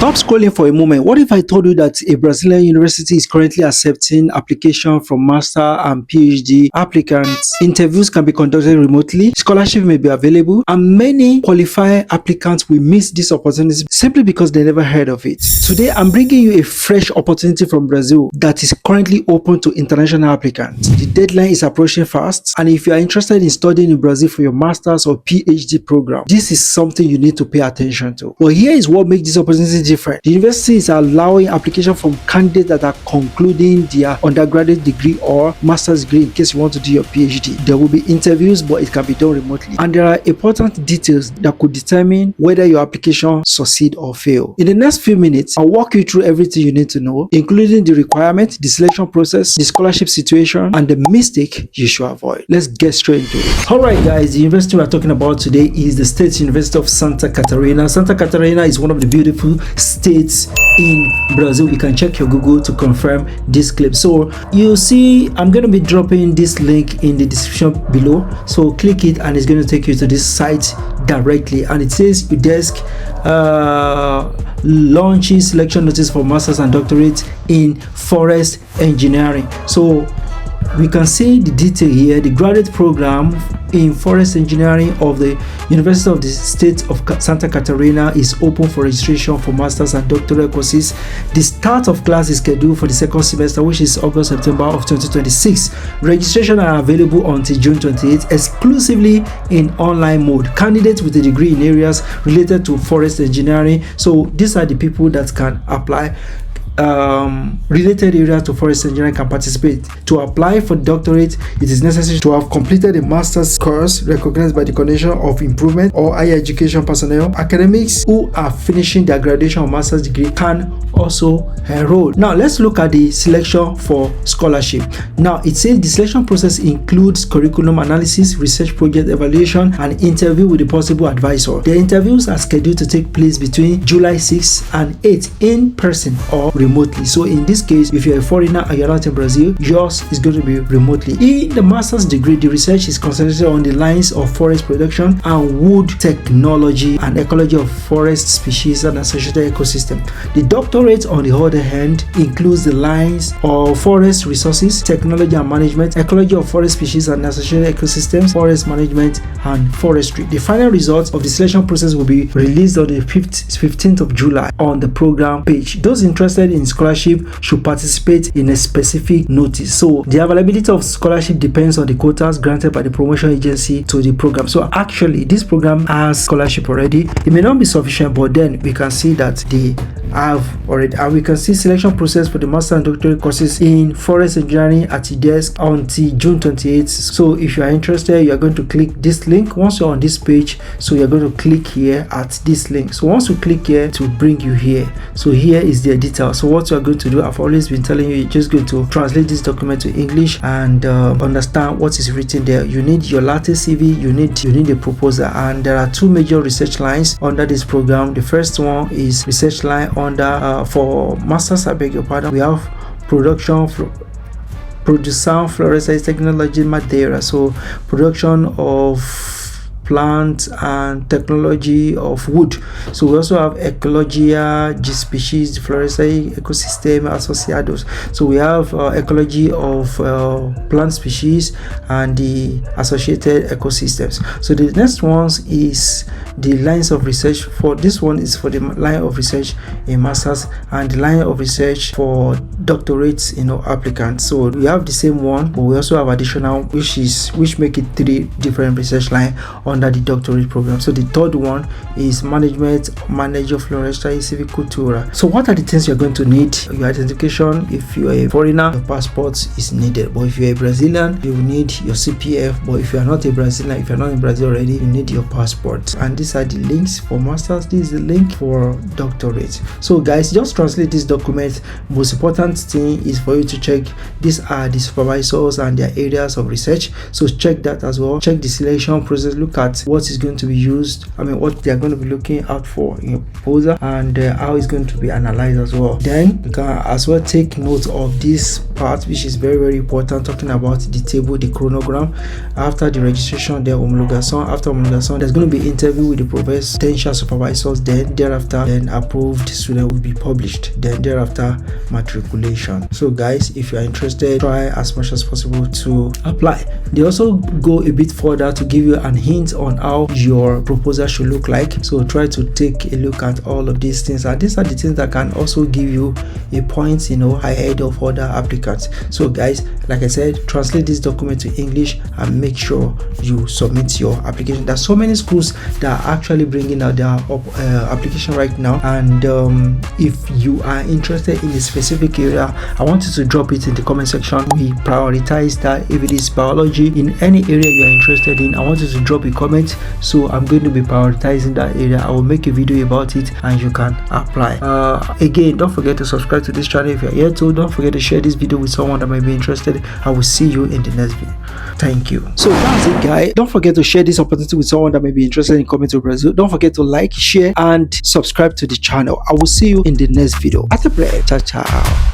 Stop scrolling for a moment. What if I told you that a Brazilian university is currently accepting application from master and PhD applicants? Interviews can be conducted remotely, scholarship may be available, and many qualified applicants will miss this opportunity simply because they never heard of it. Today, I'm bringing you a fresh opportunity from Brazil that is currently open to international applicants. The deadline is approaching fast, and if you are interested in studying in Brazil for your master's or PhD program, this is something you need to pay attention to. But here is what makes this opportunity different. The university is allowing application from candidates that are concluding their undergraduate degree or master's degree in case you want to do your PhD. There will be interviews, but it can be done remotely. And there are important details that could determine whether your application succeed or fail. In the next few minutes, I'll walk you through everything you need to know, including the requirement, the selection process, the scholarship situation, and the mistake you should avoid. Let's get straight into it. Alright guys, the university we're talking about today is the State University of Santa Catarina. Santa Catarina is one of the beautiful states in Brazil. You can check your Google to confirm this clip. So you see, I'm going to be dropping this link in the description below. So click it and it's going to take you to this site directly, and it says UDESC launches selection notice for masters and doctorate in forest engineering. So we can see the detail here. The graduate program in forest engineering of the University of the State of Santa Catarina is open for registration for masters and doctoral courses. The start of class is scheduled for the second semester, which is August-September of 2026. Registration are available until June 28th, exclusively in online mode. Candidates with a degree in areas related to forest engineering. So these are the people that can apply. Related areas to forest engineering can participate. To apply for doctorate, it is necessary to have completed a master's course recognized by the Coordination of Improvement or higher education personnel. Academics who are finishing their graduation or master's degree can also enroll. Now let's look at the selection for scholarship. Now it says the selection process includes curriculum analysis, research project evaluation, and interview with the possible advisor. The interviews are scheduled to take place between July 6 and 8 in person or remotely. So in this case, if you're a foreigner and you're not in Brazil, yours is going to be remotely. In the master's degree, the research is concentrated on the lines of forest production and wood technology and ecology of forest species and associated ecosystem. The doctorate, on the other hand, includes the lines of forest resources, technology and management, ecology of forest species and associated ecosystems, forest management, and forestry. The final results of the selection process will be released on the 15th of July on the program page. Those interested in scholarship should participate in a specific notice. So the availability of scholarship depends on the quotas granted by the promotion agency to the program. So actually this program has scholarship already. It may not be sufficient, but then we can see that they have already, and we can see selection process for the master and doctorate courses in forest engineering at UDESC until June 28th. So if you are interested, you are going to click this link. Once you're on this page, so you're going to click here at this link. So once you click here, to bring you here. So here is the details. So what you are going to do, I've always been telling you, you're just going to translate this document to English and understand what is written there. You need your latest CV, you need a proposal, and there are two major research lines under this program. The first one is research line under for masters, I beg your pardon. We have production fluorescence technology Madeira, so production of plant and technology of wood. So we also have ecologia, G species, fluorescent ecosystem associados. So we have ecology of plant species and the associated ecosystems. So the next one is the lines of research. For this one is for the line of research in masters and the line of research for doctorates, applicants. So we have the same one, but we also have additional, which make it three different research line under the doctorate program. So the third one is management, manager floristry, civicultura. So what are the things you're going to need? Your identification. If you're a foreigner, your passport is needed, but if you're a Brazilian, you will need your CPF. But if you're not a Brazilian, if you're not in Brazil already, you need your passport. And these are the links for masters. This is the link for doctorate. So guys, just translate this document. Most important thing is for you to check, these are the supervisors and their areas of research. So check that as well. Check the selection process. Look at what is going to be used, what they are going to be looking out for in your proposal, and how it's going to be analyzed as well. Then you can as well take note of this part, which is very, very important, talking about the table, the chronogram. After the registration, the homologation. After homologation, there's going to be interview with the potential supervisors. Then thereafter, then approved student will be published. Then thereafter, matriculation. So guys, if you are interested, try as much as possible to apply. They also go a bit further to give you an hint on how your proposal should look like. So try to take a look at all of these things, and these are the things that can also give you a point, ahead of other applicants. So guys, like I said, translate this document to English and make sure you submit your application. There's so many schools that are actually bringing out their application right now, and if you are interested in a specific area, I want you to drop it in the comment section. We prioritize that. If it is biology, in any area you are interested in, I want you to drop a comment, so I'm going to be prioritizing that area. I will make a video about it and you can apply. Again, don't forget to subscribe to this channel if you're here too. Don't forget to share this video with someone that might be interested. I will see you in the next video. Thank you. So that's it, guys. Don't forget to share this opportunity with someone that may be interested in coming to Brazil. Don't forget to like, share, and subscribe to the channel. I will see you in the next video. At the break. Ciao, ciao.